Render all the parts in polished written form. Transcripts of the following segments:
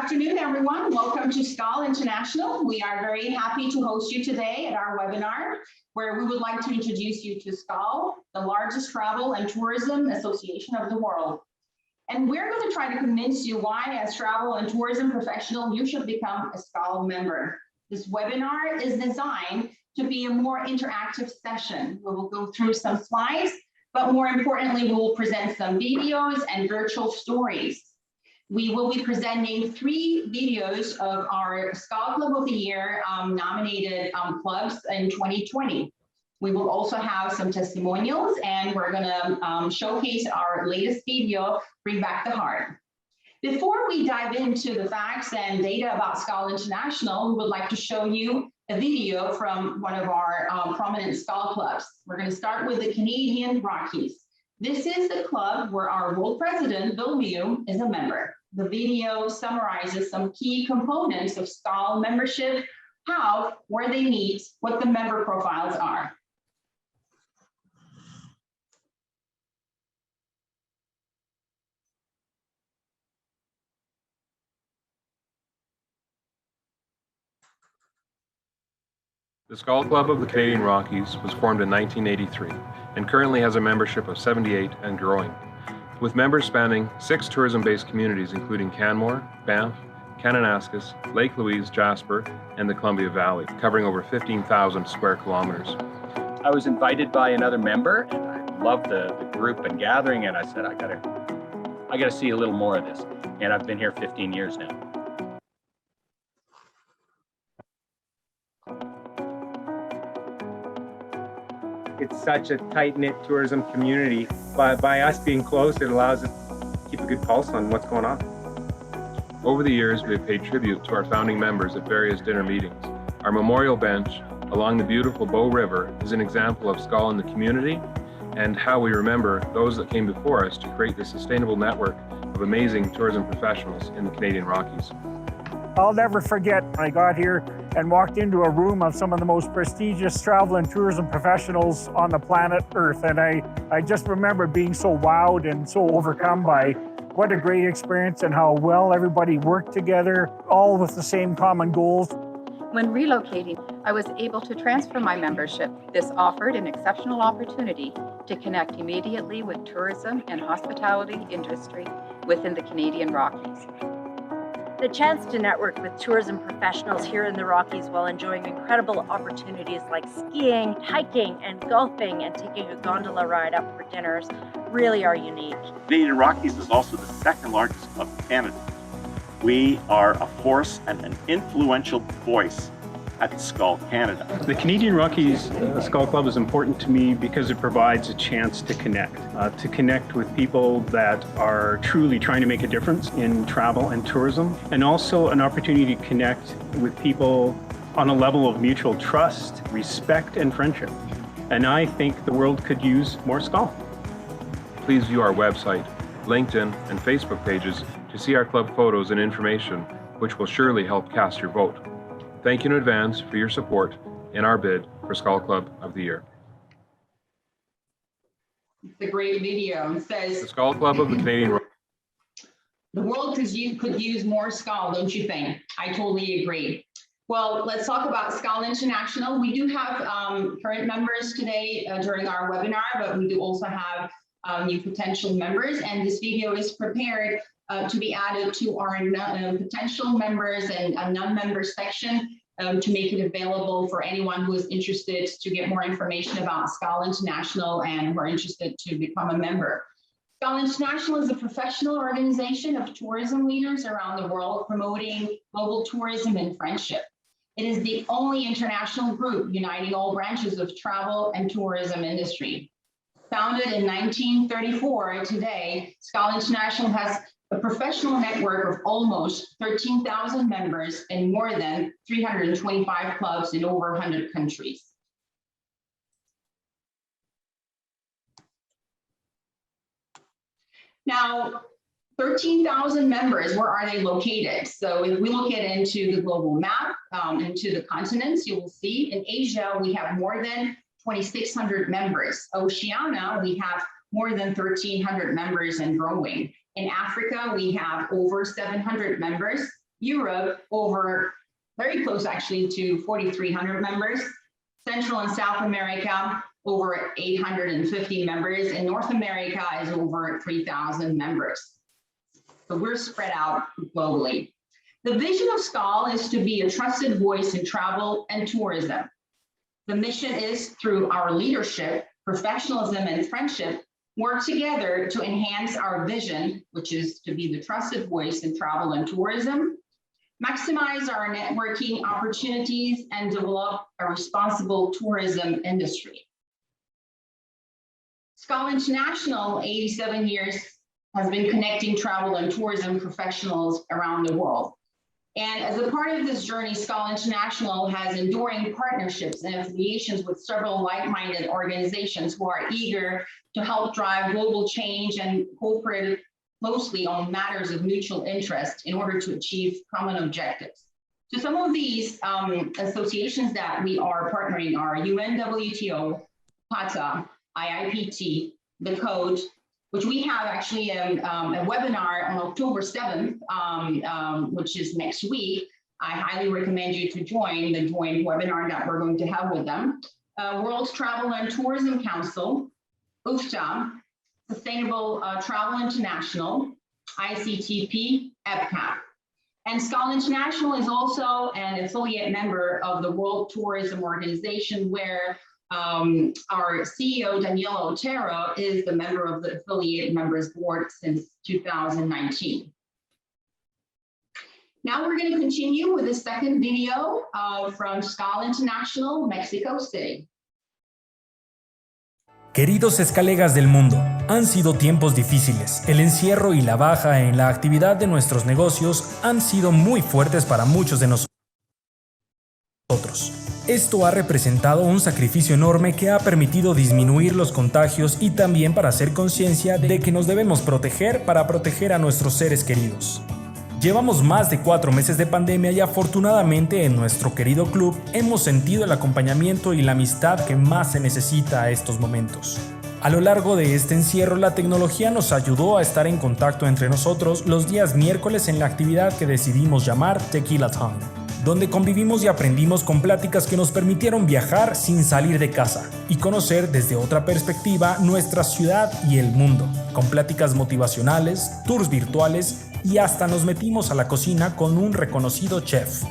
afternoon, everyone. Welcome to Skl International. We are very happy to host you today at our webinar, where we would like to introduce you to Skl, the largest travel and tourism association of the world. And we're going to try to convince you why, as travel and tourism professional, you should become a Skl member. This webinar is designed to be a more interactive session. We will go through some slides, but more importantly, we will present some videos and virtual stories. We will be presenting 3 videos of our Skl Club of the Year nominated clubs in 2020. We will also have some testimonials, and we're going to showcase our latest video, Bring Back the Heart. Before we dive into the facts and data about Skl International, we would like to show you a video from one of our prominent Skl clubs. We're going to start with the Canadian Rockies. This is the club where our world president, Bill Mew, is a member. The video summarizes some key components of Skl membership, how, where they meet, what the member profiles are. The Skl Club of the Canadian Rockies was formed in 1983 and currently has a membership of 78 and growing, with members spanning 6 tourism-based communities including Canmore, Banff, Kananaskis, Lake Louise, Jasper, and the Columbia Valley, covering over 15,000 square kilometers. I was invited by another member, and I loved the group and gathering, and I said, I gotta see a little more of this. And I've been here 15 years now. It's such a tight-knit tourism community. By us being close, it allows us to keep a good pulse on what's going on. Over the years, we have paid tribute to our founding members at various dinner meetings. Our memorial bench along the beautiful Bow River is an example of Skl in the community and how we remember those that came before us to create this sustainable network of amazing tourism professionals in the Canadian Rockies. I'll never forget when I got here and walked into a room of some of the most prestigious travel and tourism professionals on the planet Earth. And I just remember being so wowed and so overcome by what a great experience and how well everybody worked together, all with the same common goals. When relocating, I was able to transfer my membership. This offered an exceptional opportunity to connect immediately with tourism and hospitality industry within the Canadian Rockies. The chance to network with tourism professionals here in the Rockies while enjoying incredible opportunities like skiing, hiking, and golfing, and taking a gondola ride up for dinners really are unique. Canadian Rockies is also the 2nd largest club in Canada. We are a force and an influential voice at Skl Canada. The Canadian Rockies Skl Club is important to me because it provides a chance to connect with people that are truly trying to make a difference in travel and tourism, and also an opportunity to connect with people on a level of mutual trust, respect, and friendship. And I think the world could use more Skl. Please view our website, LinkedIn, and Facebook pages to see our club photos and information, which will surely help cast your vote. Thank you in advance for your support in our bid for Skl Club of the Year. It's a great video. It says, The Skl Club of the Canadian Rockies. the world could use more Skl, don't you think? I totally agree. Well, let's talk about Skl International. We do have current members today during our webinar, but we do also have new potential members, and this video is prepared to be added to our potential members and non-member section to make it available for anyone who is interested to get more information about Skl International and who are interested to become a member. Skl International is a professional organization of tourism leaders around the world promoting global tourism and friendship. It is the only international group uniting all branches of travel and tourism industry. Founded in 1934, today, Skl International has a professional network of almost 13,000 members in more than 325 clubs in over 100 countries. Now, 13,000 members, where are they located? So if we look into the global map, into the continents, you will see in Asia, we have more than 2,600 members. Oceania, we have more than 1,300 members and growing. In Africa, we have over 700 members. Europe, over very close actually to 4,300 members. Central and South America, over 850 members, and North America is over 3,000 members. So we're spread out globally. The vision of Skl is to be a trusted voice in travel and tourism. The mission is, through our leadership, professionalism, and friendship, work together to enhance our vision, which is to be the trusted voice in travel and tourism, maximize our networking opportunities, and develop a responsible tourism industry. Skl International, 87 years, has been connecting travel and tourism professionals around the world. And as a part of this journey, Skl International has enduring partnerships and affiliations with several like-minded organizations who are eager to help drive global change and cooperate closely on matters of mutual interest in order to achieve common objectives. So some of these associations that we are partnering are UNWTO, PATA, IIPT, the Code, which we have actually a webinar on October 7th, which is next week. I highly recommend you to join the joint webinar that we're going to have with them. World Travel and Tourism Council, UFTA, Sustainable Travel International, ICTP, EPCAP. And Skl International is also an affiliate member of the World Tourism Organization, where our CEO, Daniela Otero, is the member of the affiliate members board since 2019. Now we're going to continue with the second video from Skl International, Mexico City. Queridos escalegas del mundo, han sido tiempos difíciles. El encierro y la baja en la actividad de nuestros negocios han sido muy fuertes para muchos de nosotros. Esto ha representado un sacrificio enorme que ha permitido disminuir los contagios y también para hacer conciencia de que nos debemos proteger para proteger a nuestros seres queridos. Llevamos más de 4 meses de pandemia y afortunadamente en nuestro querido club hemos sentido el acompañamiento y la amistad que más se necesita a estos momentos. A lo largo de este encierro, la tecnología nos ayudó a estar en contacto entre nosotros los días miércoles en la actividad que decidimos llamar Tequila Time, donde convivimos y aprendimos con pláticas que nos permitieron viajar sin salir de casa y conocer desde otra perspectiva nuestra ciudad y el mundo, con pláticas motivacionales, tours virtuales y hasta nos metimos a la cocina con un reconocido chef.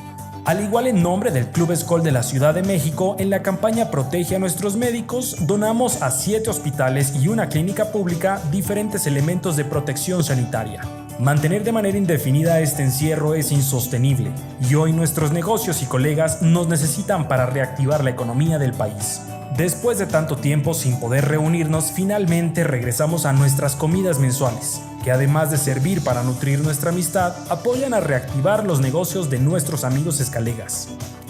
Al igual en nombre del Club Skl de la Ciudad de México, en la campaña Protege a nuestros médicos, donamos a 7 hospitales y una clínica pública diferentes elementos de protección sanitaria. Mantener de manera indefinida este encierro es insostenible y hoy nuestros negocios y colegas nos necesitan para reactivar la economía del país. Después de tanto tiempo sin poder reunirnos, finalmente regresamos a nuestras comidas mensuales, que además de servir para nutrir nuestra amistad, apoyan a reactivar los negocios de nuestros amigos escalegas.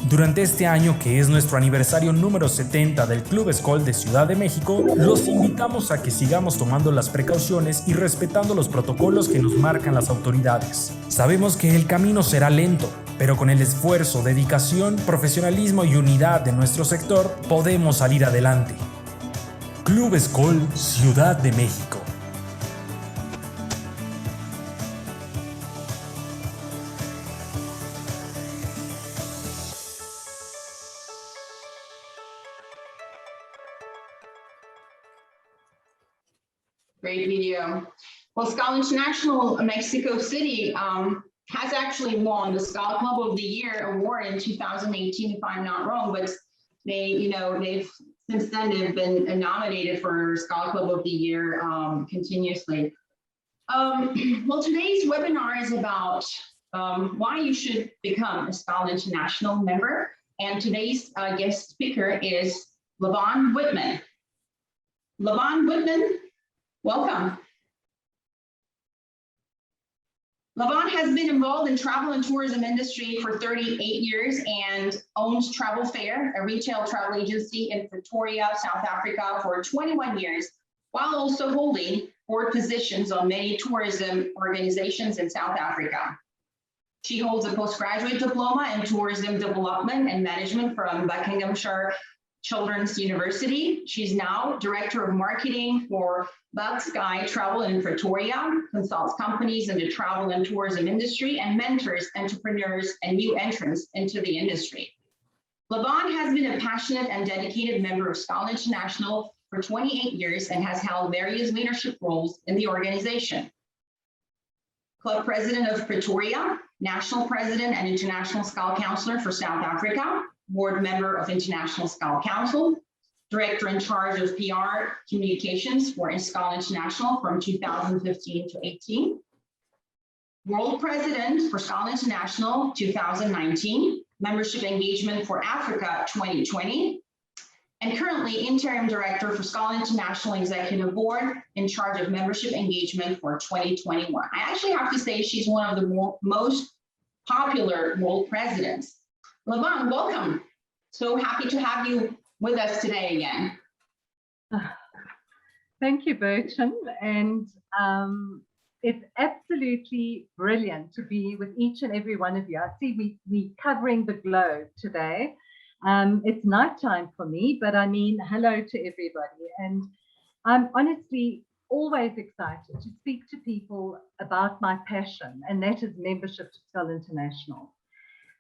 Durante este año, que es nuestro aniversario número 70 del Club Skl de Ciudad de México, los invitamos a que sigamos tomando las precauciones y respetando los protocolos que nos marcan las autoridades. Sabemos que el camino será lento, pero con el esfuerzo, dedicación, profesionalismo y unidad de nuestro sector, podemos salir adelante. Club Skl Ciudad de México. Great video. Well, Skl International Mexico City has actually won the Skl Club of the Year award in 2018, if I'm not wrong, but they've since then they've been nominated for Skl Club of the Year continuously. Well, today's webinar is about why you should become a Skl International member, and today's guest speaker is Levon Whitman. Levon Whitman, welcome. Levon has been involved in travel and tourism industry for 38 years and owns Travel Fair, a retail travel agency in Pretoria, South Africa for 21 years, while also holding board positions on many tourism organizations in South Africa. She holds a postgraduate diploma in tourism development and management from Buckinghamshire Children's University. She's now Director of Marketing for Bug Sky Travel in Pretoria, consults companies in the travel and tourism industry, and mentors entrepreneurs and new entrants into the industry. Levon has been a passionate and dedicated member of Skl International for 28 years and has held various leadership roles in the organization. Club President of Pretoria, National President and International Skl Counselor for South Africa, Board Member of International Skl Council, Director in charge of PR Communications for Skl International from 2015 to 18, World President for Skl International 2019, Membership Engagement for Africa 2020, and currently Interim Director for Skl International Executive Board in charge of Membership Engagement for 2021. I actually have to say she's one of the most popular world presidents. Levon, welcome. So happy to have you with us today again. Thank you, Bertrand. And it's absolutely brilliant to be with each and every one of you. I see we're covering the globe today. It's nighttime for me, but I mean, hello to everybody. And I'm honestly always excited to speak to people about my passion, and that is membership to Skl International.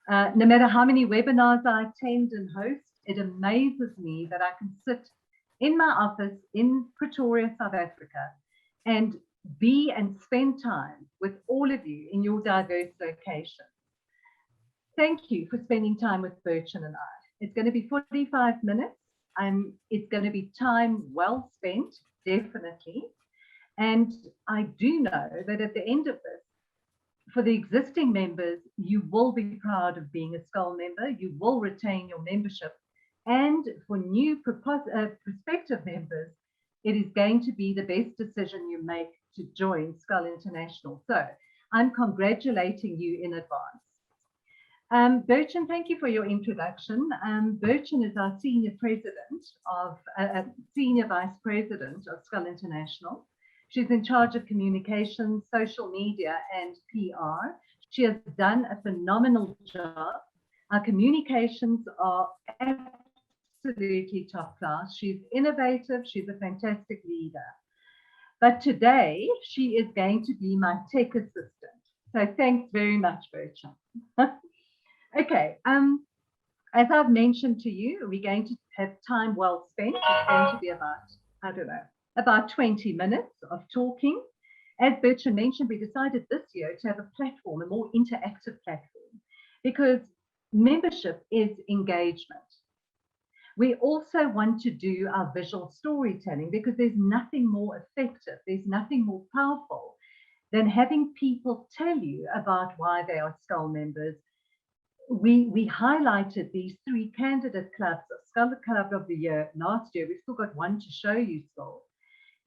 No matter how many webinars I attend and host, it amazes me that I can sit in my office in Pretoria, South Africa, and be and spend time with all of you in your diverse locations. Thank you for spending time with Bertrand and I. It's going to be 45 minutes. It's going to be time well spent, definitely. And I do know that at the end of this, for the existing members, you will be proud of being a Skl member. You will retain your membership. And for new prospective members, it is going to be the best decision you make to join Skl International. So I'm congratulating you in advance. Bertrand, thank you for your introduction. Bertrand is our Senior Vice President of Skl International. She's in charge of communications, social media, and PR. She has done a phenomenal job. Our communications are absolutely top class. She's innovative. She's a fantastic leader. But today, she is going to be my tech assistant. So thanks very much, Bertrand. Okay, as I've mentioned to you, we're going to have time well spent. It's going to be about, I don't know, about 20 minutes of talking. As Bertrand mentioned, we decided this year to have a platform, a more interactive platform, because membership is engagement. We also want to do our visual storytelling because there's nothing more effective, there's nothing more powerful than having people tell you about why they are Skl members. We highlighted these 3 candidate clubs of Skl Club of the Year last year. We've still got one to show you still.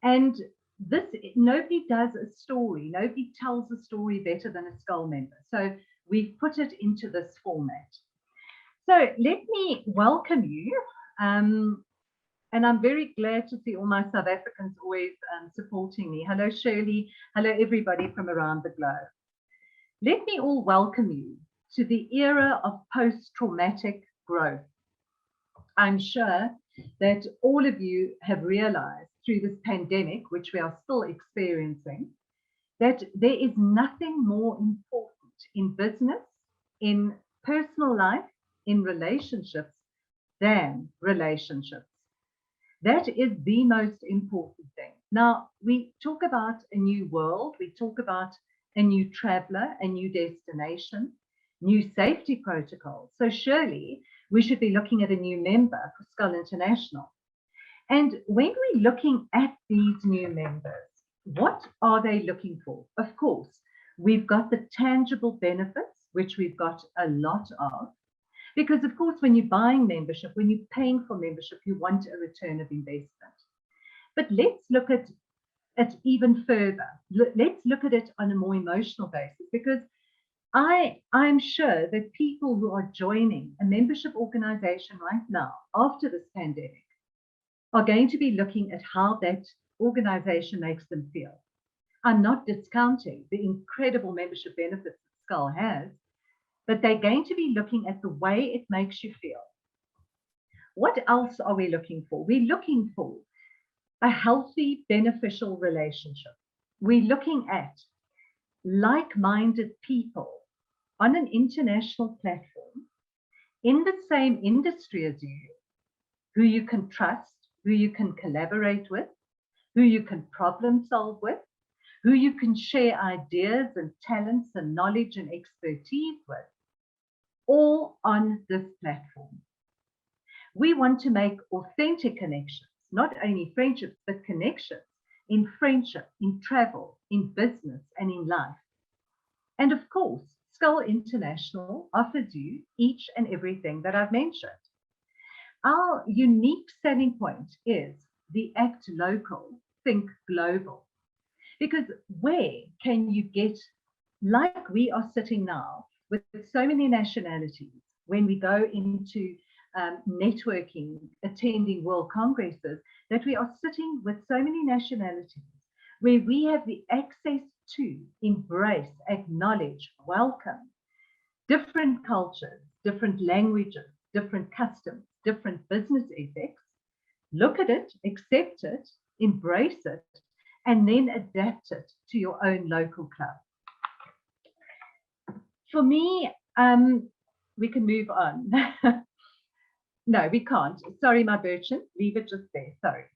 And this, nobody does a story, nobody tells a story better than a Skl member. So we've put it into this format. So let me welcome you. And I'm very glad to see all my South Africans always supporting me. Hello, Shirley. Hello, everybody from around the globe. Let me all welcome you to the era of post-traumatic growth. I'm sure that all of you have realized through this pandemic, which we are still experiencing, that there is nothing more important in business, in personal life, in relationships, than relationships. That is the most important thing. Now, we talk about a new world, we talk about a new traveler, a new destination, new safety protocols. So surely we should be looking at a new member for Skl International. And when we're looking at these new members, what are they looking for? Of course, we've got the tangible benefits, which we've got a lot of. Because of course, when you're buying membership, when you're paying for membership, you want a return of investment. But let's look at it even further. Let's look at it on a more emotional basis, because I'm sure that people who are joining a membership organization right now, after this pandemic, are going to be looking at how that organization makes them feel. I'm not discounting the incredible membership benefits that Skl has, but they're going to be looking at the way it makes you feel. What else are we looking for? We're looking for a healthy, beneficial relationship. We're looking at like-minded people on an international platform in the same industry as you, who you can trust, who you can collaborate with, who you can problem solve with, who you can share ideas and talents and knowledge and expertise with, all on this platform. We want to make authentic connections, not only friendships, but connections in friendship, in travel, in business, and in life. And of course, Skl International offers you each and everything that I've mentioned. Our unique selling point is the act local, think global. Because where can you get, like we are sitting now, with so many nationalities, when we go into networking, attending world congresses, that we are sitting with so many nationalities, where we have the access to embrace, acknowledge, welcome different cultures, different languages, different customs, different business ethics, look at it, accept it, embrace it, and then adapt it to your own local club. For me, we can move on. No, we can't. Sorry, my Bertrand, leave it just there, sorry.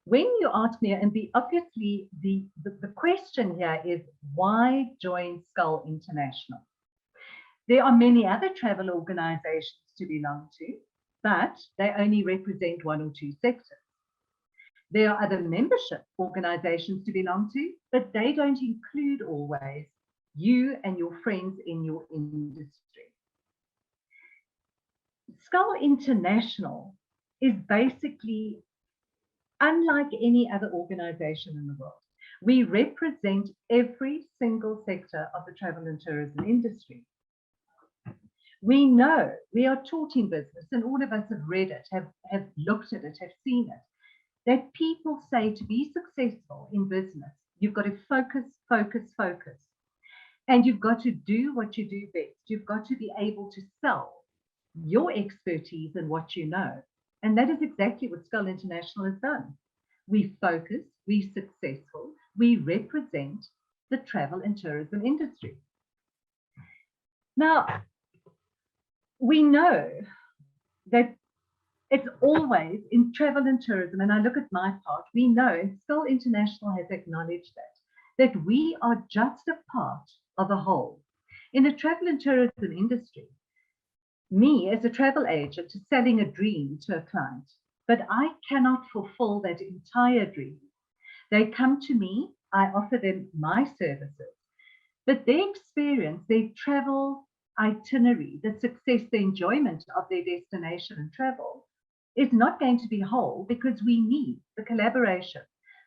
When you ask me, and obviously the question here is, why join Skl International? There are many other travel organizations to belong to, but they only represent one or two sectors. There are other membership organizations to belong to, but they don't include always you and your friends in your industry. Skl International is basically unlike any other organization in the world. We represent every single sector of the travel and tourism industry. We know, we are taught in business, and all of us have read it, have looked at it, have seen it, that people say to be successful in business, you've got to focus, focus, focus. And you've got to do what you do best. You've got to be able to sell your expertise and what you know. And that is exactly what Skl International has done. We focus, we're successful, we represent the travel and tourism industry. Now, we know that it's always in travel and tourism, and I look at my part, we know, and Skl International has acknowledged that we are just a part of a whole. In the travel and tourism industry, me as a travel agent is selling a dream to a client, but I cannot fulfill that entire dream. They come to me, I offer them my services, but their experience, their travel itinerary, the success, the enjoyment of their destination and travel is not going to be whole, because we need the collaboration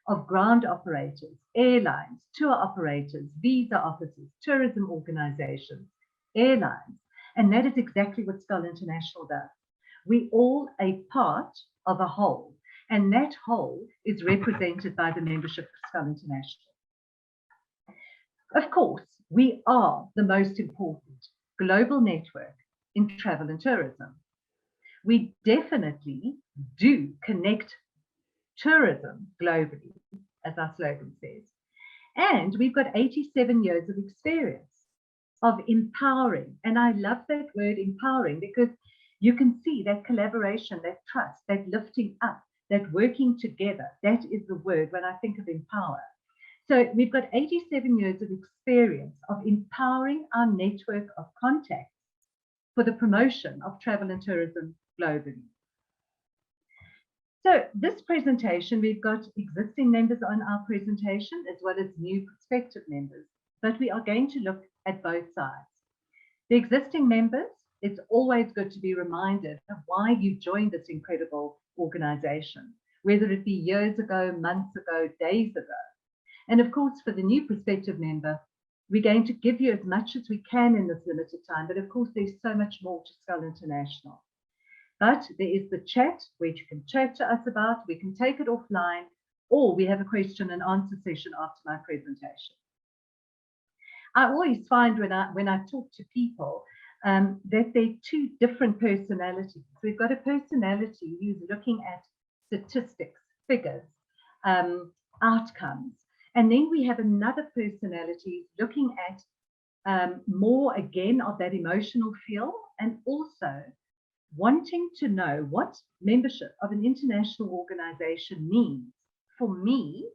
of ground operators, airlines, tour operators, visa officers, tourism organizations, airlines. And that is exactly what Skl International does. We all a part of a whole, and that whole is represented by the membership of Skl International. Of course, we are the most important global network in travel and tourism. We definitely do connect tourism globally, as our slogan says. And we've got 87 years of experience of empowering. And I love that word empowering, because you can see that collaboration, that trust, that lifting up, that working together. That is the word when I think of empower. So we've got 87 years of experience of empowering our network of contacts for the promotion of travel and tourism globally. So this presentation, we've got existing members on our presentation as well as new prospective members, but we are going to look at both sides. The existing members, it's always good to be reminded of why you joined this incredible organization, whether it be years ago, months ago, days ago. And of course, for the new prospective member, we're going to give you as much as we can in this limited time, but of course, there's so much more to Skl International. But there is the chat, which you can chat to us about, we can take it offline, or we have a question and answer session after my presentation. I always find when I talk to people, that they're two different personalities. We've got a personality who's looking at statistics, figures, outcomes. And then we have another personality looking at more again of that emotional feel, and also wanting to know what membership of an international organization means for me,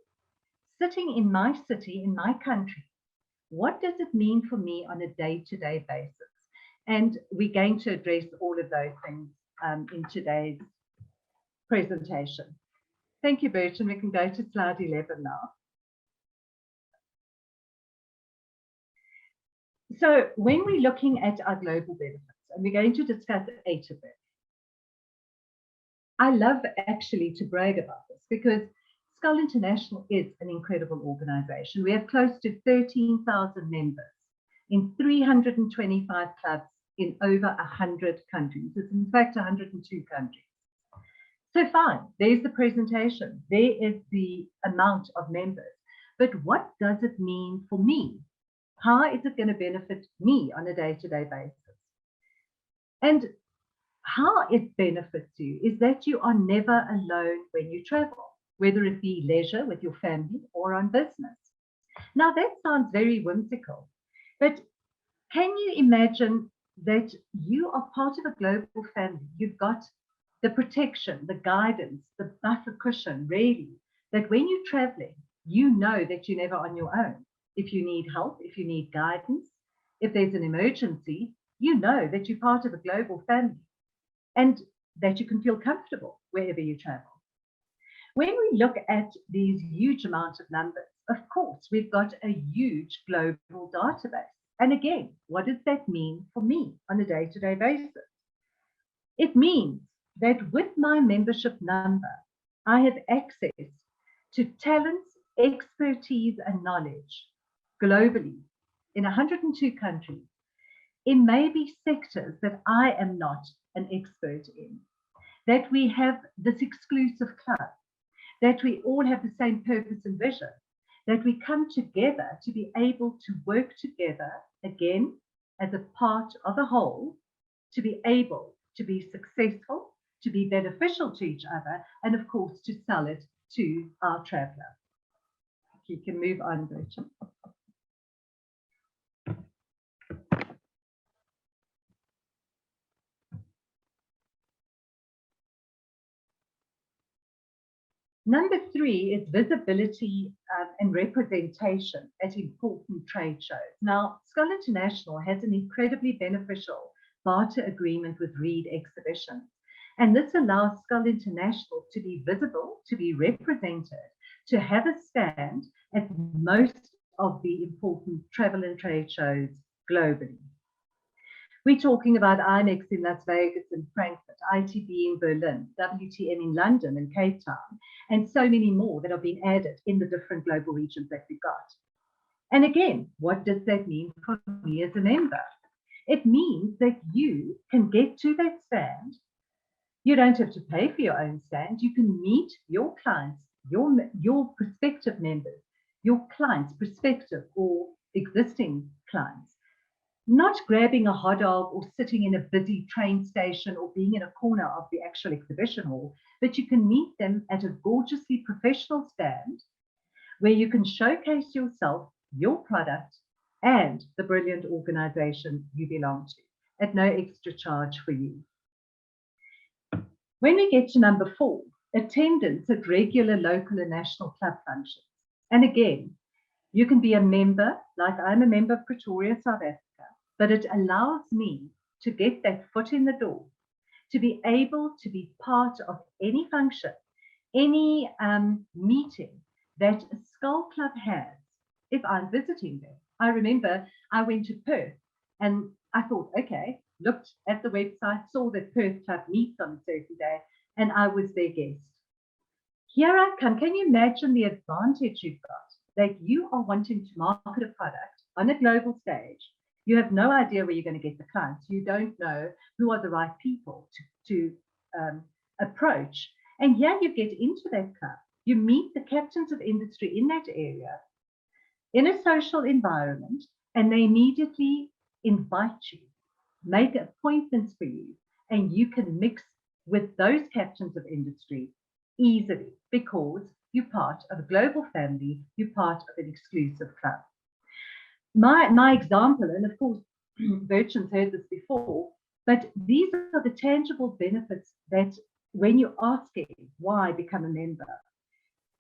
sitting in my city, in my country. What does it mean for me on a day-to-day basis? And we're going to address all of those things in today's presentation. Thank you, Bertrand. We can go to slide 11 now. So when we're looking at our global benefits, and we're going to discuss 8 of them, I love actually to brag about this because Skl International is an incredible organization. We have close to 13,000 members in 325 clubs in over 100 countries. It's in fact 102 countries. So fine, there's the presentation. There is the amount of members. But what does it mean for me? How is it going to benefit me on a day-to-day basis? And how it benefits you is that you are never alone when you travel, whether it be leisure with your family or on business. Now that sounds very whimsical, but can you imagine that you are part of a global family? You've got the protection, the guidance, the buffer cushion, really, that when you're traveling, you know that you're never on your own. If you need help, if you need guidance, if there's an emergency, you know that you're part of a global family and that you can feel comfortable wherever you travel. When we look at these huge amounts of numbers, of course, we've got a huge global database. And again, what does that mean for me on a day-to-day basis? It means that with my membership number, I have access to talents, expertise, and knowledge globally in 102 countries, in maybe sectors that I am not an expert in, that we have this exclusive club, that we all have the same purpose and vision, that we come together to be able to work together again as a part of a whole, to be able to be successful, to be beneficial to each other, and of course to sell it to our traveler. You can move on, Bertrand. Number 3 is visibility and representation at important trade shows. Now, Skl International has an incredibly beneficial barter agreement with Reed Exhibitions, and this allows Skl International to be visible, to be represented, to have a stand at most of the important travel and trade shows globally. We're talking about IMEX in Las Vegas and Frankfurt, ITB in Berlin, WTN in London and Cape Town, and so many more that are being added in the different global regions that we've got. And again, what does that mean for me as a member? It means that you can get to that stand. You don't have to pay for your own stand. You can meet your clients, your prospective members, your clients, prospective or existing clients. Not grabbing a hot dog or sitting in a busy train station or being in a corner of the actual exhibition hall, but you can meet them at a gorgeously professional stand where you can showcase yourself, your product, and the brilliant organization you belong to at no extra charge for you. When we get to number 4, attendance at regular local and national club functions. And again, you can be a member, like I'm a member of Pretoria, South Africa, but it allows me to get that foot in the door, to be able to be part of any function, any meeting that a Skl Club has if I'm visiting them. I remember I went to Perth and I thought, okay, looked at the website, saw that Perth Club meets on a certain day, and I was their guest. Here I come. Can you imagine the advantage you've got that you are wanting to market a product on a global stage? You have no idea where you're going to get the clients. You don't know who are the right people to approach. And here you get into that club. You meet the captains of industry in that area in a social environment, and they immediately invite you. make appointments for you, and you can mix with those captains of industry easily because you're part of a global family, you're part of an exclusive club. My example, and of course, Bertrand's heard this before, but these are the tangible benefits that when you're asking why become a member.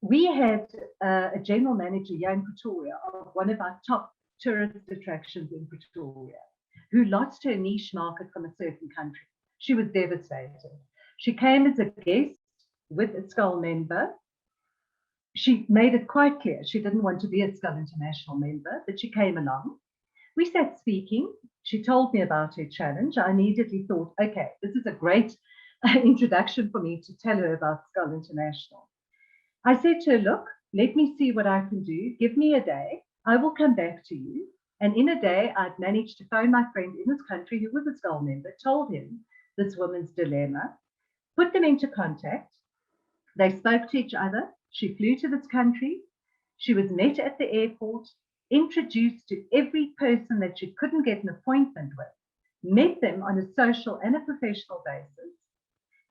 We had a general manager here in Pretoria of one of our top tourist attractions in Pretoria, who lost her niche market from a certain country. She was devastated. She came as a guest with a Skl member. She made it quite clear she didn't want to be a Skl International member, but she came along. We sat speaking. She told me about her challenge. I immediately thought, okay, this is a great introduction for me to tell her about Skl International. I said to her, look, let me see what I can do. Give me a day. I will come back to you. And in a day, I'd managed to phone my friend in this country who was a Skl member, told him this woman's dilemma, put them into contact. They spoke to each other. She flew to this country. She was met at the airport, introduced to every person that she couldn't get an appointment with, met them on a social and a professional basis,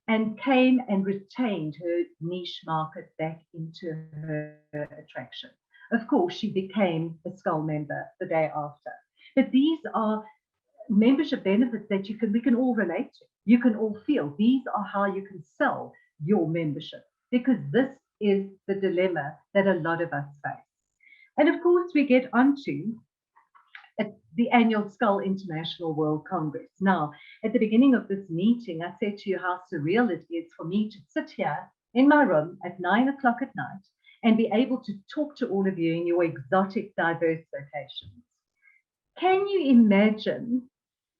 and came and retained her niche market back into her attraction. Of course, she became a Skl member the day after. But these are membership benefits that we can all relate to. You can all feel. These are how you can sell your membership, because this is the dilemma that a lot of us face. And of course, we get onto the annual Skl International World Congress. Now, at the beginning of this meeting, I said to you how surreal it is for me to sit here in my room at 9 o'clock at night and be able to talk to all of you in your exotic, diverse locations. Can you imagine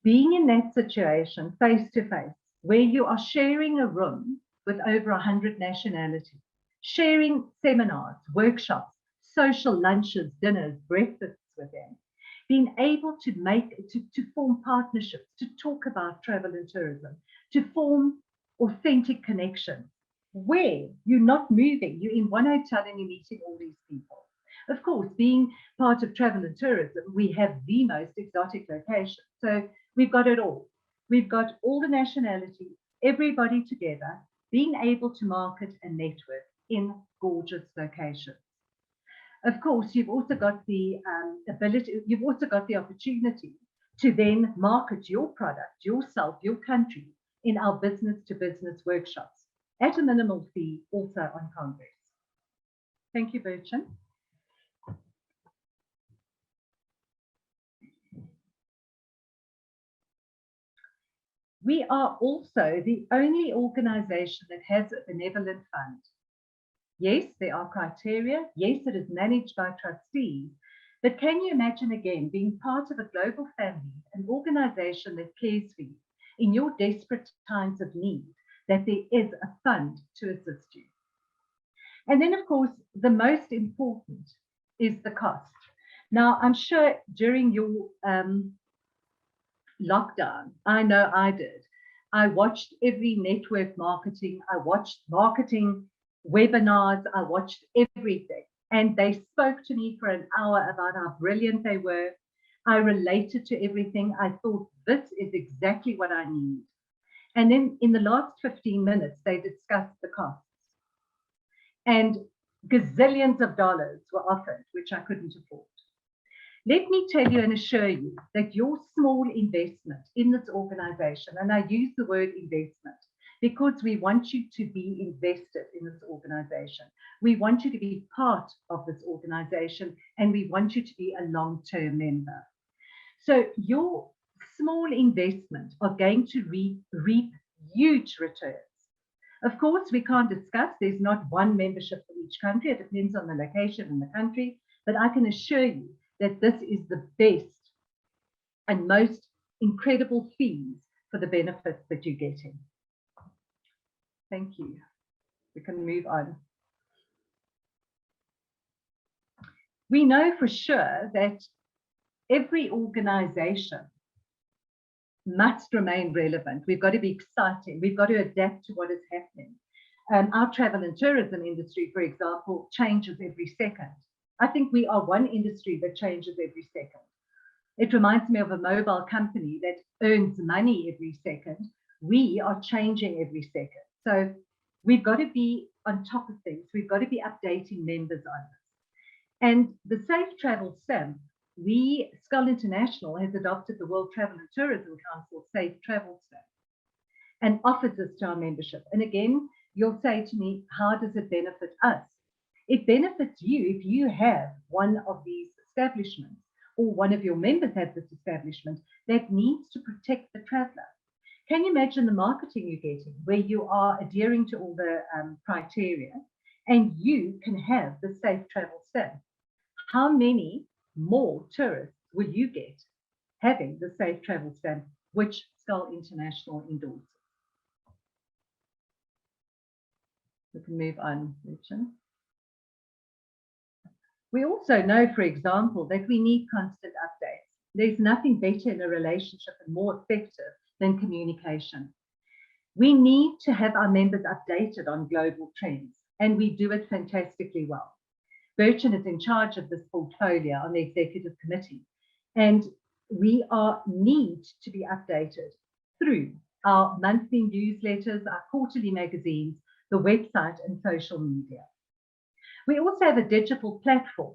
being in that situation face to face, where you are sharing a room with over 100 nationalities, sharing seminars, workshops, social lunches, dinners, breakfasts with them, being able to form partnerships, to talk about travel and tourism, to form authentic connections, where you're not moving, you're in one hotel and you're meeting all these people. Of course, being part of travel and tourism, we have the most exotic locations. So we've got it all. We've got all the nationalities, everybody together, being able to market and network in gorgeous locations. Of course, you've also got the opportunity to then market your product, yourself, your country in our business-to-business workshops at a minimal fee, also on Congress. Thank you, Bertrand. We are also the only organization that has a benevolent fund. Yes, there are criteria. Yes, it is managed by trustees. But can you imagine again being part of a global family, an organization that cares for you in your desperate times of need, that there is a fund to assist you? And then, of course, the most important is the cost. Now, I'm sure during your lockdown, I know I did. I watched every network marketing. I watched marketing webinars. I watched everything. And they spoke to me for an hour about how brilliant they were. I related to everything. I thought, this is exactly what I need. And then in the last 15 minutes, they discussed the costs. And gazillions of dollars were offered, which I couldn't afford. Let me tell you and assure you that your small investment in this organization, and I use the word investment because we want you to be invested in this organization. We want you to be part of this organization, and we want you to be a long-term member. So your small investments are going to reap huge returns. Of course, we can't discuss, there's not one membership for each country. It depends on the location in the country, but I can assure you that this is the best and most incredible fees for the benefits that you're getting. Thank you. We can move on. We know for sure that every organization must remain relevant. We've got to be exciting. We've got to adapt to what is happening. Our travel and tourism industry, for example, changes every second. I think we are one industry that changes every second. It reminds me of a mobile company that earns money every second. We are changing every second. So we've got to be on top of things. We've got to be updating members on this. And the Safe Travel stamp, Skl International has adopted the World Travel and Tourism Council Safe Travel stamp and offers this to our membership. And again, you'll say to me, how does it benefit us? It benefits you if you have one of these establishments or one of your members have this establishment that needs to protect the traveler. Can you imagine the marketing you're getting where you are adhering to all the criteria and you can have the Safe Travel stamp? How many more tourists will you get having the Safe Travel stamp, which Skl International endorses? We can move on, Richard. We also know, for example, that we need constant updates. There's nothing better in a relationship and more effective than communication. We need to have our members updated on global trends, and we do it fantastically well. Bertrand is in charge of this portfolio on the executive committee, and we need to be updated through our monthly newsletters, our quarterly magazines, the website, and social media. We also have a digital platform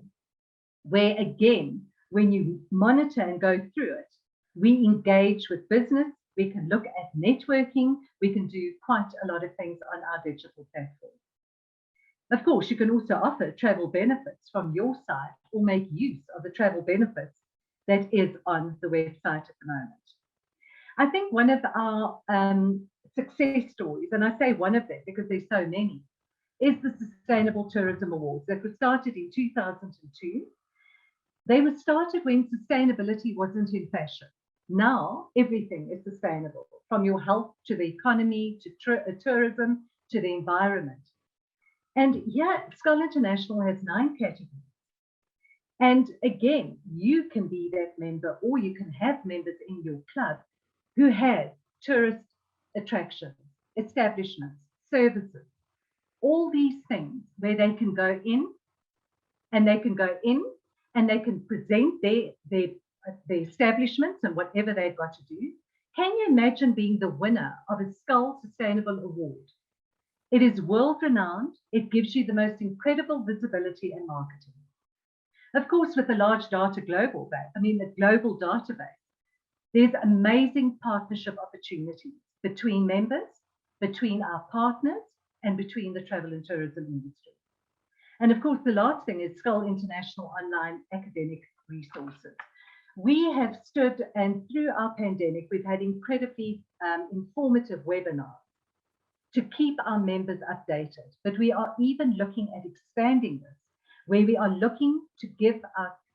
where, again, when you monitor and go through it, we engage with business, we can look at networking, we can do quite a lot of things on our digital platform. Of course, you can also offer travel benefits from your side or make use of the travel benefits that is on the website at the moment. I think one of our success stories, and I say one of them because there's so many, is the Sustainable Tourism Awards that were started in 2002. They were started when sustainability wasn't in fashion. Now, everything is sustainable, from your health to the economy, to tourism, to the environment. And yeah, Skl International has 9 categories. And again, you can be that member, or you can have members in your club who have tourist attractions, establishments, services, all these things where they can go in and they can present their establishments and whatever they've got to do. Can you imagine being the winner of a Skl Sustainable Award? It is world renowned. It gives you the most incredible visibility and marketing. Of course, with a large the global database, there's amazing partnership opportunities between members, between our partners, and between the travel and tourism industry. And of course, the last thing is Skl International online academic resources. We have stood, and through our pandemic, we've had incredibly informative webinars to keep our members updated. But we are even looking at expanding this, where we are looking to give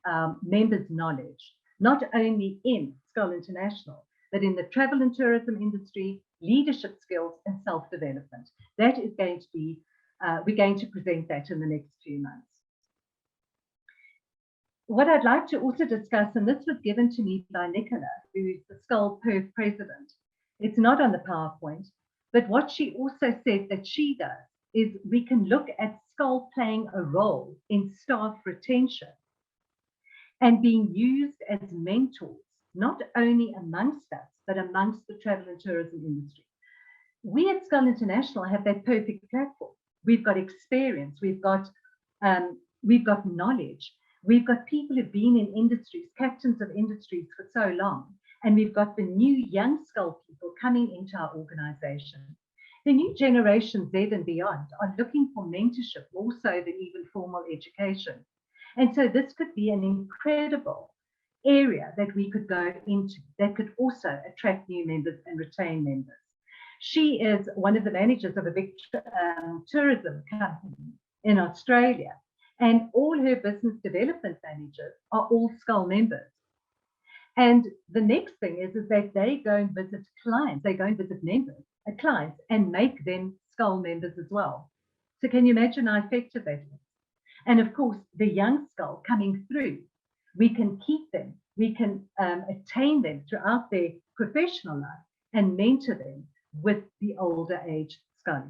our members knowledge, not only in Skl International, but in the travel and tourism industry, leadership skills, and self-development. That is going to be, we're going to present that in the next few months. What I'd like to also discuss, and this was given to me by Nicola, who is the Skl Perth president. It's not on the PowerPoint, but what she also said that she does is we can look at Skl playing a role in staff retention and being used as mentors, not only amongst us, but amongst the travel and tourism industry. We at Skl International have that perfect platform. We've got experience, we've got knowledge, we've got people who've been in industries, captains of industries for so long, and we've got the new young Skl people coming into our organization. The new generation Z and beyond are looking for mentorship more so than even formal education. And so this could be an incredible area that we could go into that could also attract new members and retain members. She is one of the managers of a big tourism company in Australia, and all her business development managers are all Skl members. And the next thing is that they go and visit clients, they go and visit members, clients, and make them Skl members as well. So can you imagine how effective that is? And of course, the young Skl coming through, we can keep them, we can attain them throughout their professional life and mentor them with the older age Sklies.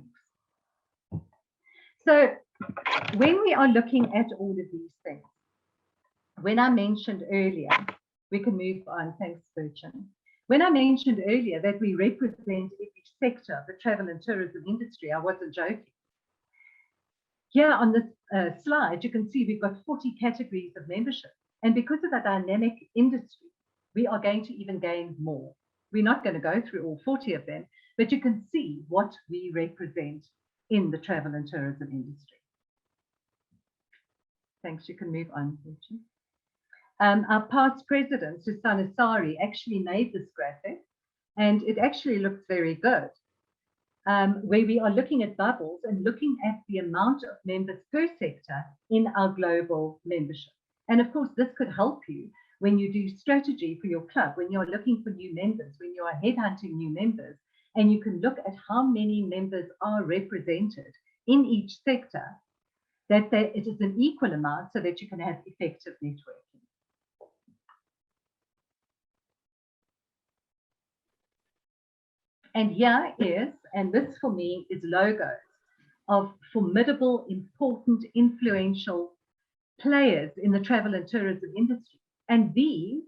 So when we are looking at all of these things, when I mentioned earlier We can move on. Thanks, Bertrand. When I mentioned earlier that we represent every sector of the travel and tourism industry, I wasn't joking. Here on this slide, you can see we've got 40 categories of membership. And because of the dynamic industry, we are going to even gain more. We're not going to go through all 40 of them, but you can see what we represent in the travel and tourism industry. Thanks, you can move on. Our past president, Susanna Sari, actually made this graphic, and it actually looks very good, where we are looking at bubbles and looking at the amount of members per sector in our global membership. And of course, this could help you when you do strategy for your club, when you're looking for new members, when you are headhunting new members, and you can look at how many members are represented in each sector, that it is an equal amount so that you can have effective networking. And here is, and this for me is logos of formidable, important, influential players in the travel and tourism industry. And these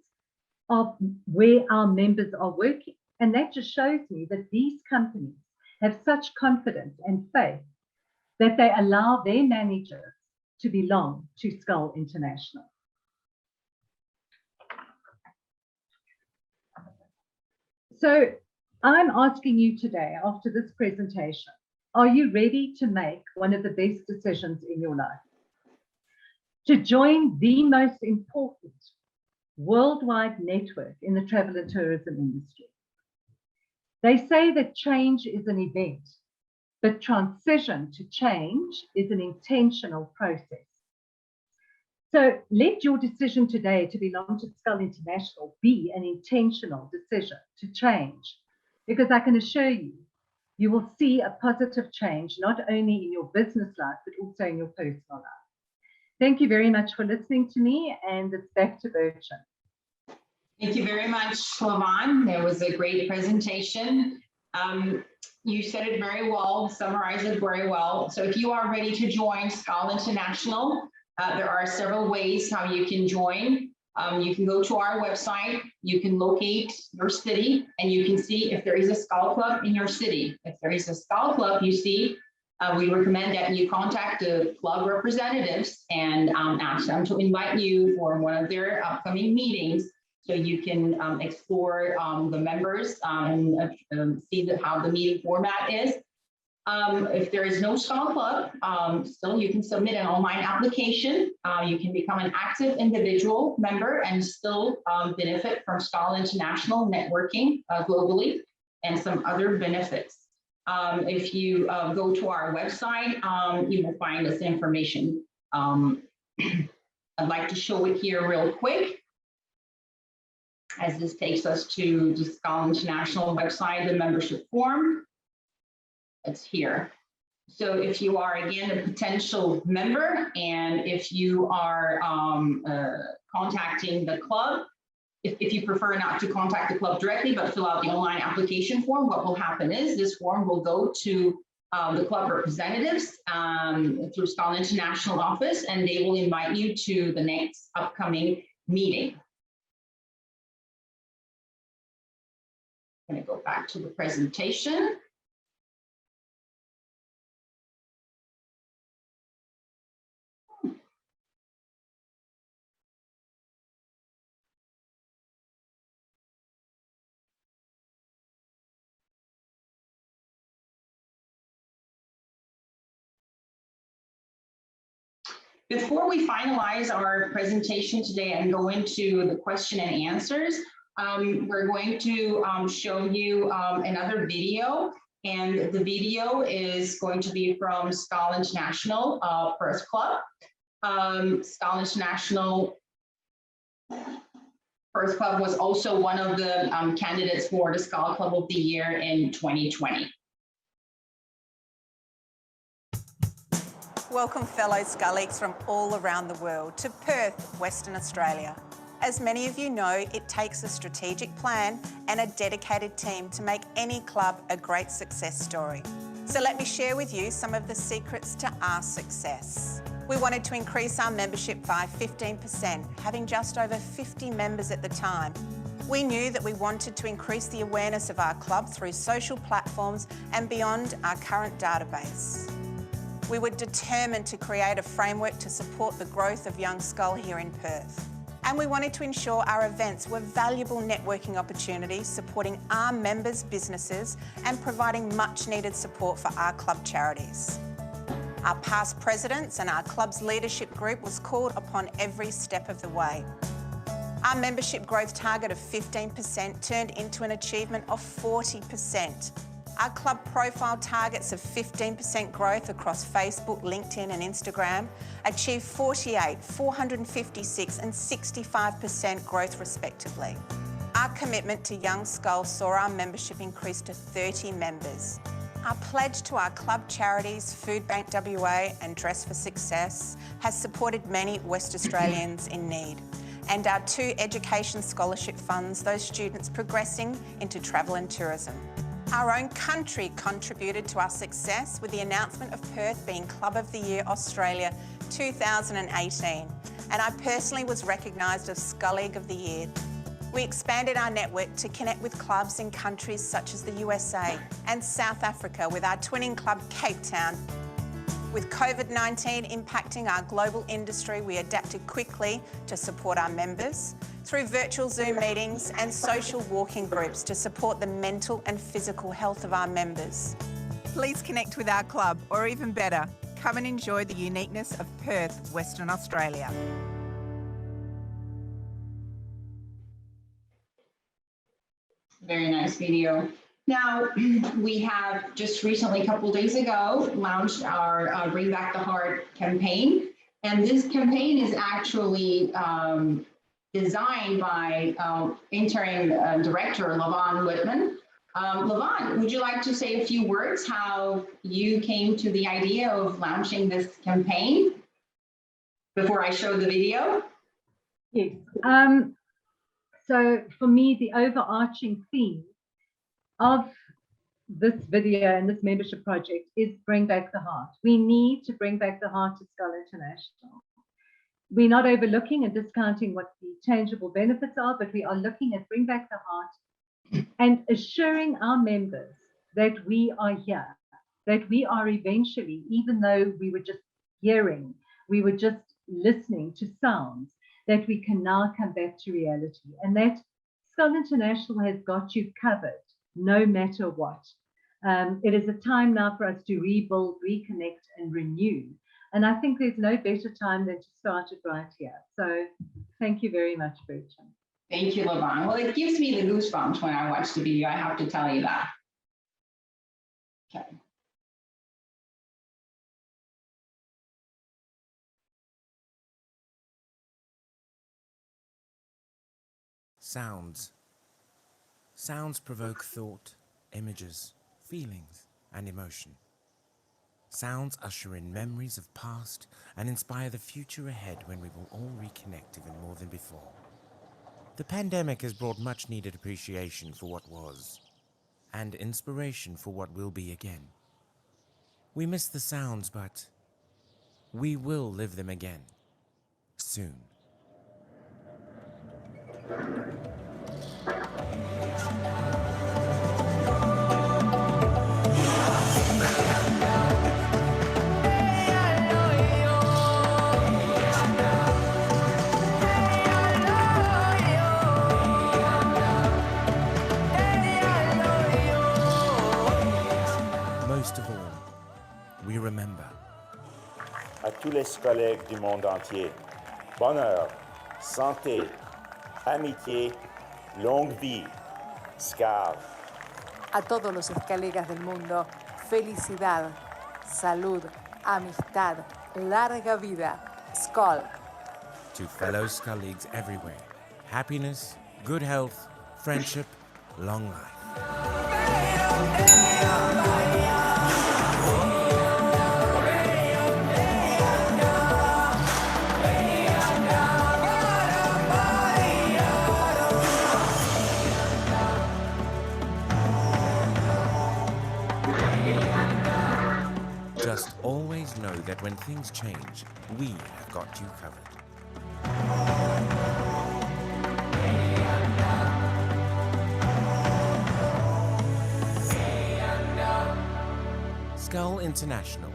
are where our members are working. And that just shows me that these companies have such confidence and faith that they allow their managers to belong to Skl International. So I'm asking you today, after this presentation, are you ready to make one of the best decisions in your life? To join the most important worldwide network in the travel and tourism industry. They say that change is an event, but transition to change is an intentional process. So let your decision today to belong to Skl International be an intentional decision to change, because I can assure you, you will see a positive change, not only in your business life, but also in your personal life. Thank you very much for listening to me, and it's back to Bertrand. Thank you very much, Siobhan. That was a great presentation. You said it very well, summarized it very well. So if you are ready to join Skl International, there are several ways how you can join. You can go to our website, you can locate your city, and you can see if there is a Skl Club in your city. If there is a Skl Club, you see, we recommend that you contact the club representatives and ask them to invite you for one of their upcoming meetings, so you can explore the members and see how the meeting format is. If there is no Skl Club, still you can submit an online application. You can become an active individual member and still benefit from Skl International networking globally and some other benefits. If you go to our website, you will find this information. I'd like to show it here real quick, as this takes us to the Skl International website, the membership form. It's here. So if you are, again, a potential member, and if you are contacting the club, if you prefer not to contact the club directly, but fill out the online application form, what will happen is this form will go to the club representatives through Skl International office, and they will invite you to the next upcoming meeting. I'm going to go back to the presentation. Before we finalize our presentation today and go into the question and answers, we're going to show you another video, and the video is going to be from Skl International First Club. Skl International First Club was also one of the candidates for the Skl Club of the Year in 2020. Welcome fellow Skullies from all around the world to Perth, Western Australia. As many of you know, it takes a strategic plan and a dedicated team to make any club a great success story. So let me share with you some of the secrets to our success. We wanted to increase our membership by 15%, having just over 50 members at the time. We knew that we wanted to increase the awareness of our club through social platforms and beyond our current database. We were determined to create a framework to support the growth of young Skl here in Perth. And we wanted to ensure our events were valuable networking opportunities, supporting our members' businesses and providing much needed support for our club charities. Our past presidents and our club's leadership group was called upon every step of the way. Our membership growth target of 15% turned into an achievement of 40%. Our club profile targets of 15% growth across Facebook, LinkedIn and Instagram achieved 48, 456 and 65% growth respectively. Our commitment to young Skl saw our membership increase to 30 members. Our pledge to our club charities, Food Bank WA and Dress for Success, has supported many West Australians in need. And our 2 education scholarship funds those students progressing into travel and tourism. Our own country contributed to our success with the announcement of Perth being Club of the Year Australia 2018, and I personally was recognised as Skl League of the Year. We expanded our network to connect with clubs in countries such as the USA and South Africa with our twinning club Cape Town. With COVID-19 impacting our global industry, we adapted quickly to support our members through virtual Zoom meetings and social walking groups to support the mental and physical health of our members. Please connect with our club, or even better, come and enjoy the uniqueness of Perth, Western Australia. Very nice video. Now, we have just recently, a couple days ago, launched our Bring Back the Heart campaign. And this campaign is actually designed by interim director Levon Whitman. Levon, would you like to say a few words how you came to the idea of launching this campaign before I show the video? Yes. So for me, the overarching theme of this video and this membership project is Bring Back the Heart. We need to bring back the heart to Skl International. We're not overlooking and discounting what the tangible benefits are, but we are looking at Bring Back the Heart and assuring our members that we are here, that we are eventually, even though we were just hearing, we were just listening to sounds, that we can now come back to reality, and that Skl International has got you covered no matter what. It is a time now for us to rebuild, reconnect and renew. And I think there's no better time than to start it right here. So thank you very much, Bertram. Thank you, Levon. Well, it gives me the goosebumps when I watch the video, I have to tell you that. Okay. Sounds. Sounds provoke thought, images, feelings, and emotion. Sounds usher in memories of past and inspire the future ahead when we will all reconnect even more than before. The pandemic has brought much needed appreciation for what was, and inspiration for what will be again. We miss the sounds, but we will live them again, soon. Most of all, we remember. À tous les collègues du monde entier, bonheur, santé, amitié, longue vie, Skl. A todos los escalegas del mundo, felicidad, salud, amistad, larga vida, Skl. To fellow Skl Leagues everywhere, happiness, good health, friendship, long life. Just always know that that when things change, we have got you covered. Skl International,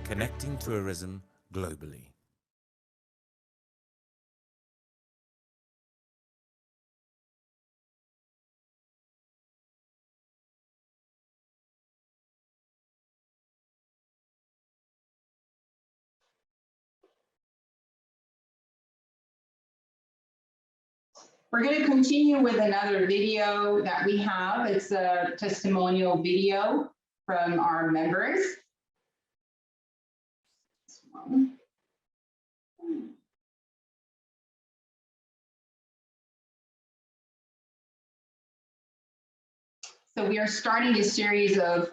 connecting tourism globally. We're going to continue with another video that we have. It's a testimonial video from our members. This one. So we are starting a series of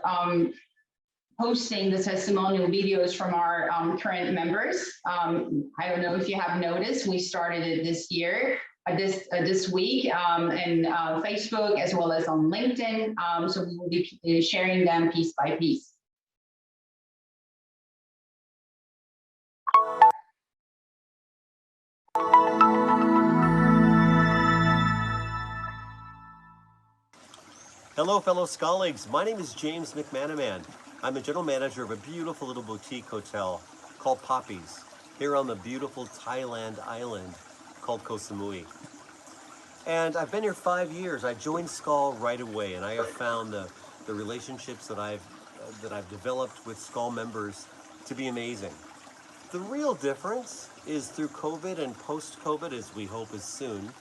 posting the testimonial videos from our current members. I don't know if you have noticed, we started it this year. This week in Facebook as well as on LinkedIn. So we will be sharing them piece by piece. Hello, fellow Skoligs. My name is James McManaman. I'm the general manager of a beautiful little boutique hotel called Poppies here on the beautiful Thailand island called Koh Samui. And I've been here 5 years. I joined Skl right away, and I have found the relationships that I've developed with Skl members to be amazing. The real difference is through COVID and post-COVID, as we hope is soon,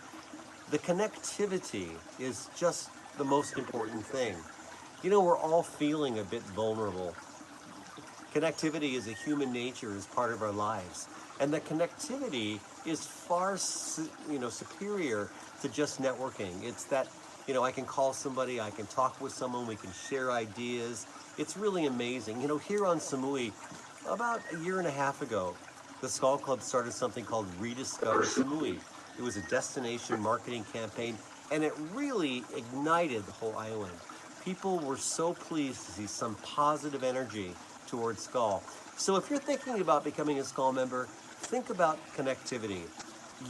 the connectivity is just the most important thing. You know, we're all feeling a bit vulnerable. Connectivity is a human nature, is part of our lives. And the connectivity is far, superior to just networking. It's that, I can call somebody, I can talk with someone, we can share ideas. It's really amazing. Here on Samui, about a year and a half ago, the Skl Club started something called Rediscover Samui. It was a destination marketing campaign, and it really ignited the whole island. People were so pleased to see some positive energy towards Skl. So if you're thinking about becoming a Skl member, think about connectivity.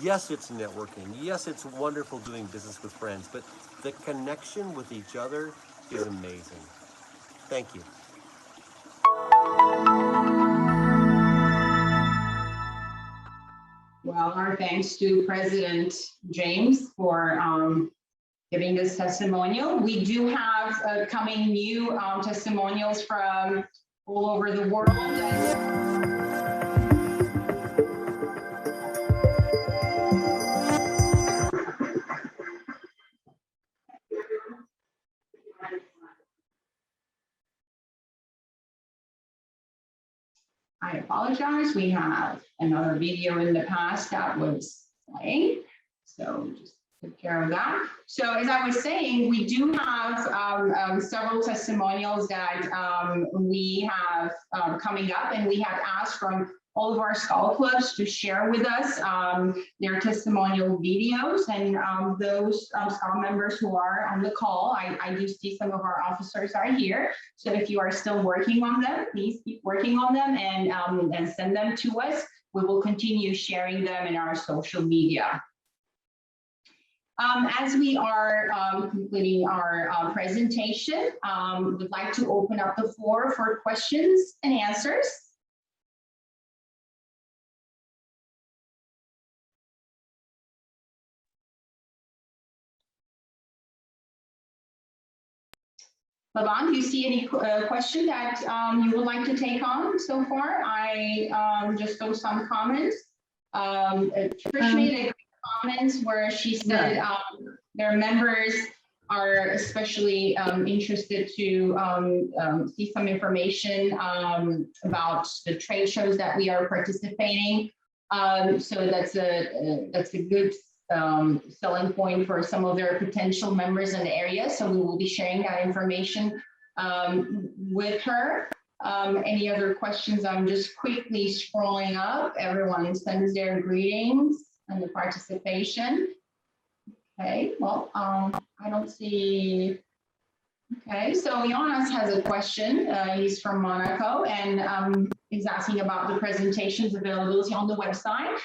Yes, it's networking. Yes, it's wonderful doing business with friends, but the connection with each other is amazing. Thank you. Well, our thanks to President James for giving this testimonial. We do have coming new testimonials from all over the world. I apologize. We have another video in the past that was playing. So just take care of that. So as I was saying, we do have several testimonials that we have coming up, and we have asked from all of our Skl clubs to share with us their testimonial videos, and those Skl members who are on the call, I do see some of our officers are here. So if you are still working on them, please keep working on them and send them to us. We will continue sharing them in our social media. As we are completing our presentation, we'd like to open up the floor for questions and answers. Laban, do you see any question that you would like to take on so far? I just saw some comments. Trish made a great comment where she said their members are especially interested to see some information about the trade shows that we are participating. So that's a good selling point for some of their potential members in the area. So we will be sharing that information with her. Any other questions? I'm just quickly scrolling up. Everyone sends their greetings and the participation. Okay, well, I don't see. Okay, so Jonas has a question. He's from Monaco, and is asking about the presentations availability on the website.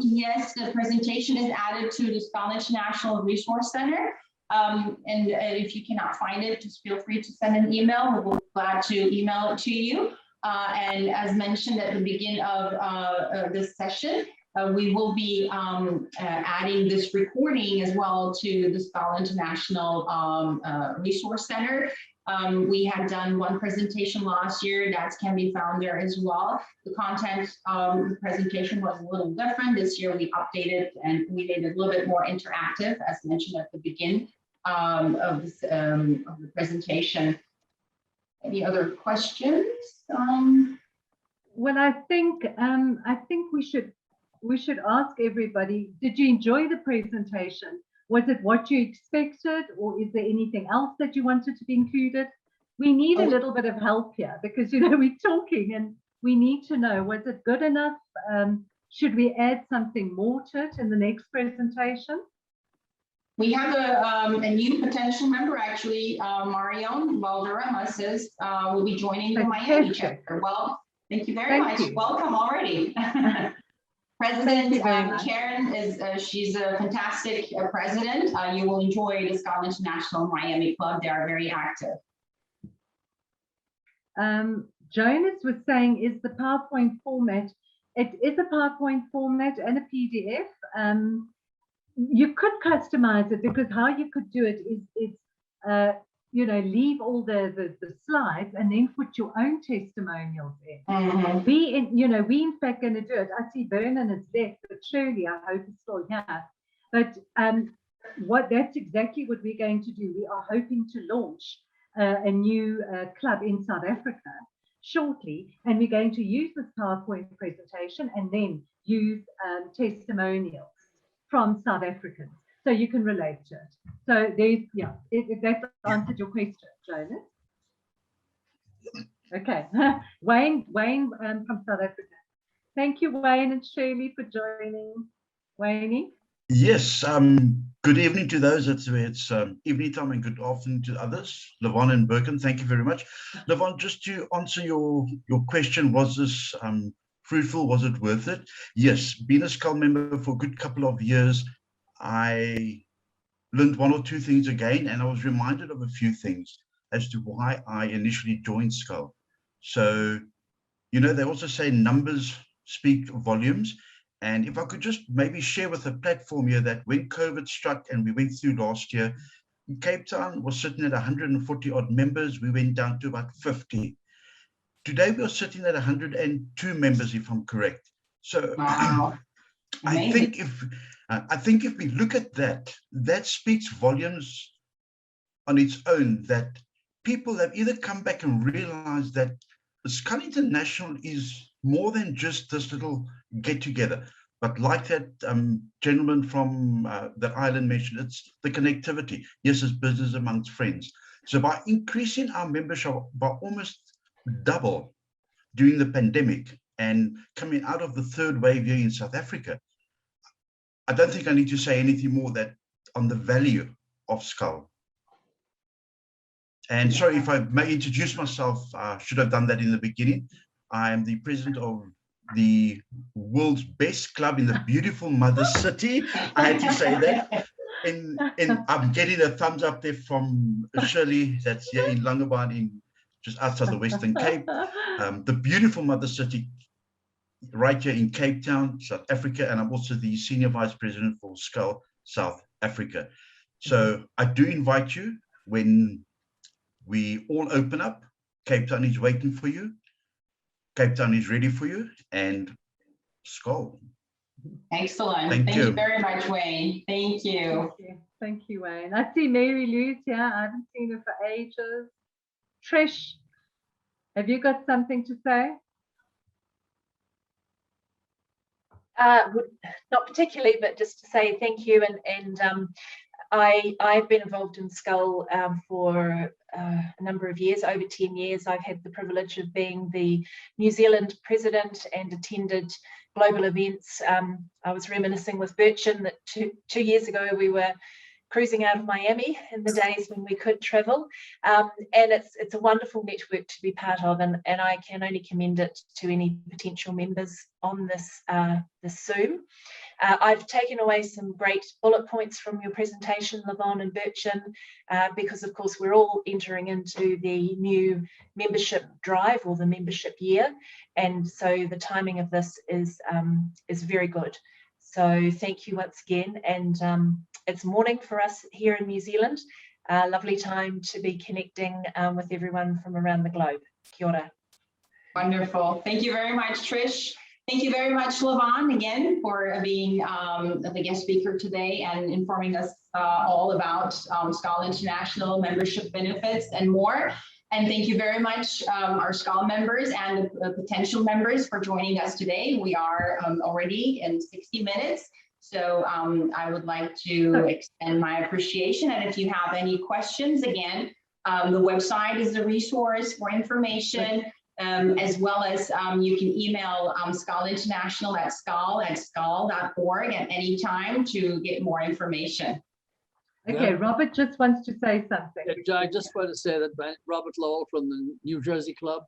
Yes, the presentation is added to the Skl International Resource Center. And if you cannot find it, just feel free to send an email. We'll be glad to email it to you. And as mentioned at the beginning of this session, we will be adding this recording as well to the Skl International Resource Center. We had done one presentation last year that can be found there as well. The content of the presentation was a little different. This year we updated and we made it a little bit more interactive, as mentioned at the beginning of the presentation. Any other questions? Well, I think we should ask everybody, did you enjoy the presentation? Was it what you expected, or is there anything else that you wanted to be included? We need a little bit of help here because, you know, we're talking and we need to know, was it good enough? Should we add something more to it in the next presentation? We have a new potential member, actually, Marion Valderrama says will be joining the Miami chapter. Well, thank you very much. Welcome already. President Karen is she's a fantastic president. You will enjoy the Skl International Miami Club. They are very active. Jonas was saying, is the PowerPoint format? It is a PowerPoint format and a PDF. You could customize it, because how you could do it is you know, leave all the slides and then put your own testimonials in. We in fact going to do it. I see Vernon is left, but surely I hope it's still here. But that's exactly what we're going to do. We are hoping to launch a new club in South Africa shortly, and we're going to use this PowerPoint presentation and then use testimonials from South Africans, so you can relate to it. So there's, yeah, if that answered your question, Jonas. Okay, Wayne from South Africa. Thank you, Wayne and Shirley, for joining. Wayne? Yes, good evening to those. It's evening time, and good afternoon to others. Levon and Birkin, thank you very much. Levon, just to answer your question, was this fruitful? Was it worth it? Yes, being a Skl member for a good couple of years, I learned one or two things again, and I was reminded of a few things as to why I initially joined Skl. So, you know, they also say numbers speak volumes. And if I could just maybe share with the platform here that when COVID struck and we went through last year, Cape Town was sitting at 140 odd members. We went down to about 50. Today we are sitting at 102 members, if I'm correct. So wow. I think if we look at that, that speaks volumes on its own, that people have either come back and realized that the Skl International is more than just this little get-together, but like that gentleman from the island mentioned, it's the connectivity. Yes, it's business amongst friends. So by increasing our membership by almost double during the pandemic and coming out of the third wave here in South Africa, I don't think I need to say anything more that on the value of Skl. And sorry if I may introduce myself, I should have done that in the beginning. I am the president of the world's best club in the beautiful mother city. I had to say that. And I'm getting a thumbs up there from Shirley, that's here in Langebaan, just outside the Western Cape. The beautiful mother city right here in Cape Town, South Africa, and I'm also the senior vice president for Skl South Africa. So I do invite you when we all open up. Cape Town is waiting for you. Cape Town is ready for you, and Skl. Excellent. Thank you very much, Wayne. Thank you. Thank you, Wayne. I see Mary Lou's here. I haven't seen her for ages. Trish, have you got something to say? Not particularly, but just to say thank you. And I've been involved in Skl for a number of years, over 10 years. I've had the privilege of being the New Zealand president and attended global events. I was reminiscing with Birchin that two years ago we were cruising out of Miami in the days when we could travel. And it's a wonderful network to be part of, and I can only commend it to any potential members on this Zoom. I've taken away some great bullet points from your presentation, Levon and Birchin, because of course we're all entering into the new membership drive or the membership year, and so the timing of this is very good. So thank you once again, and it's morning for us here in New Zealand. Lovely time to be connecting with everyone from around the globe. Kia ora. Wonderful. Thank you very much, Trish. Thank you very much, Levon, again, for being the guest speaker today and informing us all about Skl International membership benefits and more. And thank you very much, our Skl members and the potential members for joining us today. We are already in 60 minutes. So I would like to extend my appreciation. And if you have any questions, again, the website is a resource for information, as well as you can email Skl International at skl@skl.org at any time to get more information. Okay, Robert just wants to say something. I just want to say that Robert Lowell from the New Jersey Club.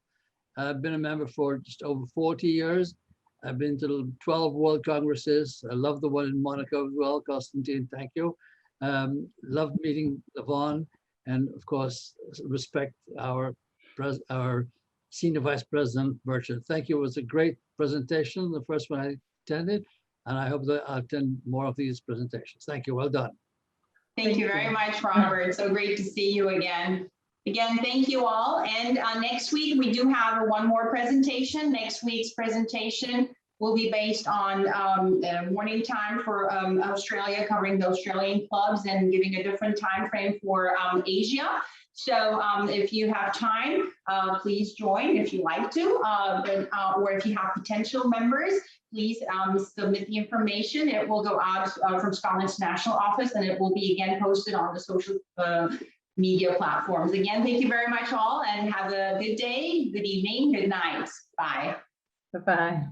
I've been a member for just over 40 years. I've been to 12 World Congresses. I love the one in Monaco as well. Constantine, thank you. Loved meeting Levon, and of course, respect our Senior Vice President Birchin. Thank you. It was a great presentation, the first one I attended, and I hope that I'll attend more of these presentations. Thank you. Well done. Thank you very much, Robert. So great to see you again. Again, thank you all. And next week, we do have one more presentation. Next week's presentation will be based on morning time for Australia, covering the Australian clubs and giving a different time frame for Asia. So if you have time, please join if you like to, or if you have potential members, please submit the information. It will go out from Skl International office, and it will be again posted on the social media platforms. Again, thank you very much all, and have a good day, good evening, good night. Bye. Bye-bye.